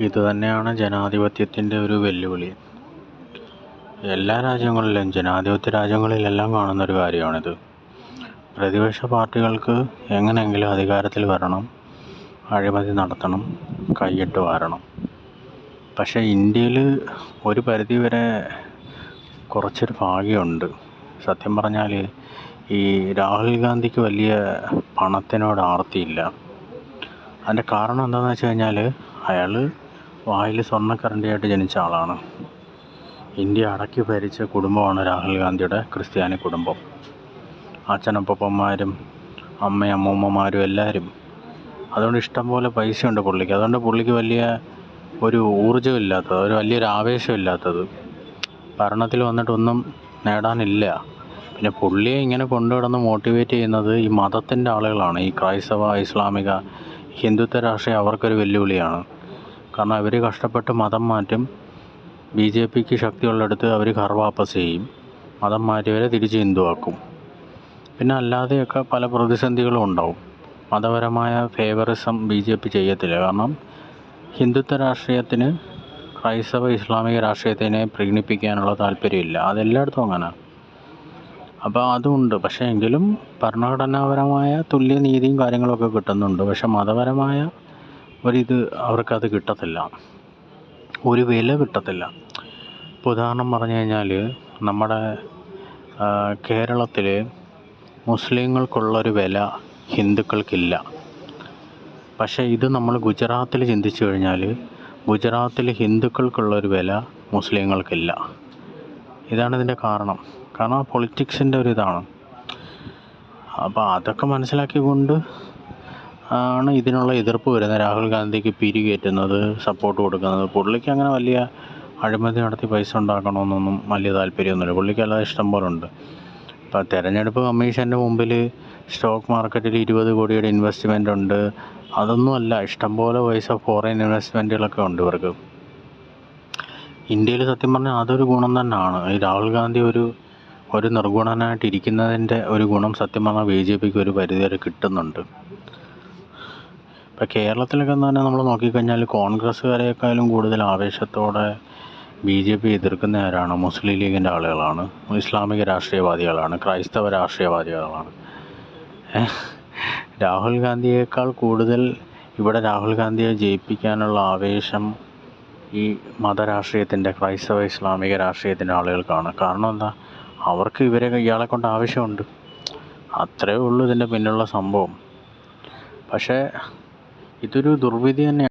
ഇതുതന്നെയാണ് ജനാധിപത്യത്തിൻ്റെ ഒരു വെല്ലുവിളി. എല്ലാ രാജ്യങ്ങളിലും, ജനാധിപത്യ രാജ്യങ്ങളിലെല്ലാം കാണുന്നൊരു കാര്യമാണിത്. പ്രതിപക്ഷ പാർട്ടികൾക്ക് എങ്ങനെയെങ്കിലും അധികാരത്തിൽ വരണം, അഴിമതി നടത്തണം, കൈയിട്ട് വാരണം. പക്ഷേ ഇന്ത്യയിൽ ഒരു പരിധിവരെ കുറച്ചൊരു ഭാഗ്യമുണ്ട്. സത്യം പറഞ്ഞാൽ ഈ രാഹുൽ ഗാന്ധിക്ക് വലിയ പണത്തിനോട് ആർത്തിയില്ല. അതിൻ്റെ കാരണം എന്താണെന്ന് വെച്ച് കഴിഞ്ഞാൽ, അയാൾ വായിൽ സ്വർണ്ണക്കരണ്ടിയായിട്ട് ജനിച്ച ആളാണ്. ഇന്ത്യ അടക്കി ഭരിച്ച കുടുംബമാണ് രാഹുൽ ഗാന്ധിയുടെ ക്രിസ്ത്യാനി കുടുംബം. അച്ഛനപ്പന്മാരും അമ്മയും അമ്മൂമ്മമാരും എല്ലാവരും. അതുകൊണ്ട് ഇഷ്ടംപോലെ പൈസയുണ്ട് പുള്ളിക്ക്. അതുകൊണ്ട് പുള്ളിക്ക് വലിയ ഒരു ഊർജ്ജമില്ലാത്തത്, ഒരു വലിയൊരു ആവേശമില്ലാത്തത്. ഭരണത്തിൽ വന്നിട്ടൊന്നും നേടാനില്ല. പിന്നെ പുള്ളിയെ ഇങ്ങനെ കൊണ്ടുകിടന്ന് മോട്ടിവേറ്റ് ചെയ്യുന്നത് ഈ മതത്തിൻ്റെ ആളുകളാണ്. ഈ ക്രൈസ്തവ, ഇസ്ലാമിക, ഹിന്ദുത്വ രാഷ്ട്രീയം അവർക്കൊരു വെല്ലുവിളിയാണ്. കാരണം അവർ കഷ്ടപ്പെട്ട് മതം മാറ്റും. BJPക്ക് ശക്തിയുള്ളിടത്ത് അവർ ഘർവാപ്പസ് ചെയ്യും. മതം മാറ്റിയവരെ തിരിച്ച് ഹിന്ദുവാക്കും. പിന്നെ അല്ലാതെയൊക്കെ പല പ്രതിസന്ധികളും ഉണ്ടാവും. മതപരമായ ഫേവറിസം BJP ചെയ്യത്തില്ല. കാരണം ഹിന്ദുത്വ രാഷ്ട്രീയത്തിന് ക്രൈസ്തവ, ഇസ്ലാമിക രാഷ്ട്രീയത്തിനെ പ്രീണിപ്പിക്കാനുള്ള താല്പര്യമില്ല. അതെല്ലായിടത്തും അങ്ങനെ. അപ്പോൾ അതുണ്ട്. പക്ഷേ എങ്കിലും ഭരണഘടനാപരമായ തുല്യനീതിയും കാര്യങ്ങളൊക്കെ കിട്ടുന്നുണ്ട്. പക്ഷെ മതപരമായ ഒരിത് അവർക്കത് കിട്ടത്തില്ല, ഒരു വില കിട്ടത്തില്ല. ഇപ്പോൾ ഉദാഹരണം പറഞ്ഞു കഴിഞ്ഞാൽ, നമ്മുടെ കേരളത്തിൽ മുസ്ലിങ്ങൾക്കുള്ളൊരു വില ഹിന്ദുക്കൾക്കില്ല. പക്ഷേ ഇത് നമ്മൾ ഗുജറാത്തിൽ ചിന്തിച്ചു കഴിഞ്ഞാൽ, ഗുജറാത്തിൽ ഹിന്ദുക്കൾക്കുള്ളൊരു വില മുസ്ലിങ്ങൾക്കില്ല. ഇതാണ് ഇതിൻ്റെ കാരണം. കാരണം പൊളിറ്റിക്സിൻ്റെ ഒരു ഇതാണ്. അപ്പോൾ അതൊക്കെ മനസ്സിലാക്കിക്കൊണ്ട് ആണ് ഇതിനുള്ള എതിർപ്പ് വരുന്നത്. രാഹുൽ ഗാന്ധിക്ക് പിരികേറ്റുന്നത്, സപ്പോർട്ട് കൊടുക്കുന്നത്. പുള്ളിക്ക് അങ്ങനെ വലിയ അഴിമതി നടത്തി പൈസ ഉണ്ടാക്കണമെന്നൊന്നും വലിയ താല്പര്യമൊന്നുമില്ല. പുള്ളിക്ക് അല്ലാതെ ഇഷ്ടം പോലെ ഉണ്ട്. ഇപ്പോൾ തെരഞ്ഞെടുപ്പ് കമ്മീഷൻ്റെ മുമ്പിൽ സ്റ്റോക്ക് മാർക്കറ്റിൽ 20 കോടിയുടെ ഇൻവെസ്റ്റ്മെൻ്റ് ഉണ്ട്. അതൊന്നുമല്ല, ഇഷ്ടംപോലെ പൈസ ഫോറിൻ ഇൻവെസ്റ്റ്മെൻറ്റുകളൊക്കെ ഉണ്ട് ഇവർക്ക്. ഇന്ത്യയിൽ സത്യം പറഞ്ഞാൽ അതൊരു ഗുണം തന്നെയാണ്. ഈ രാഹുൽ ഗാന്ധി ഒരു നിർഗുണനായിട്ടിരിക്കുന്നതിൻ്റെ ഒരു ഗുണം സത്യം പറഞ്ഞാൽ BJPക്ക് ഒരു പരിധിവരെ കിട്ടുന്നുണ്ട്. ഇപ്പോൾ കേരളത്തിലൊക്കെ എന്ന് പറഞ്ഞാൽ നമ്മൾ നോക്കിക്കഴിഞ്ഞാൽ, കോൺഗ്രസ്സുകാരെക്കാളും കൂടുതൽ ആവേശത്തോടെ BJP എതിർക്കുന്ന ആരാണ്? മുസ്ലിം ലീഗിൻ്റെ ആളുകളാണ്, ഇസ്ലാമിക രാഷ്ട്രീയവാദികളാണ്, ക്രൈസ്തവ രാഷ്ട്രീയവാദികളാണ്. രാഹുൽ ഗാന്ധിയേക്കാൾ കൂടുതൽ ഇവിടെ രാഹുൽ ഗാന്ധിയെ ജയിപ്പിക്കാനുള്ള ആവേശം ഈ മതരാഷ്ട്രീയത്തിൻ്റെ, ക്രൈസ്തവ ഇസ്ലാമിക രാഷ്ട്രീയത്തിൻ്റെ ആളുകൾക്കാണ്. കാരണം എന്താ? അവർക്ക് ഇയാളെ കൊണ്ട് ആവശ്യമുണ്ട്. അത്രയേ ഉള്ളൂ ഇതിൻ്റെ പിന്നിലുള്ള സംഭവം. പക്ഷേ ഇതൊരു ദുർവിധി തന്നെയാണ്.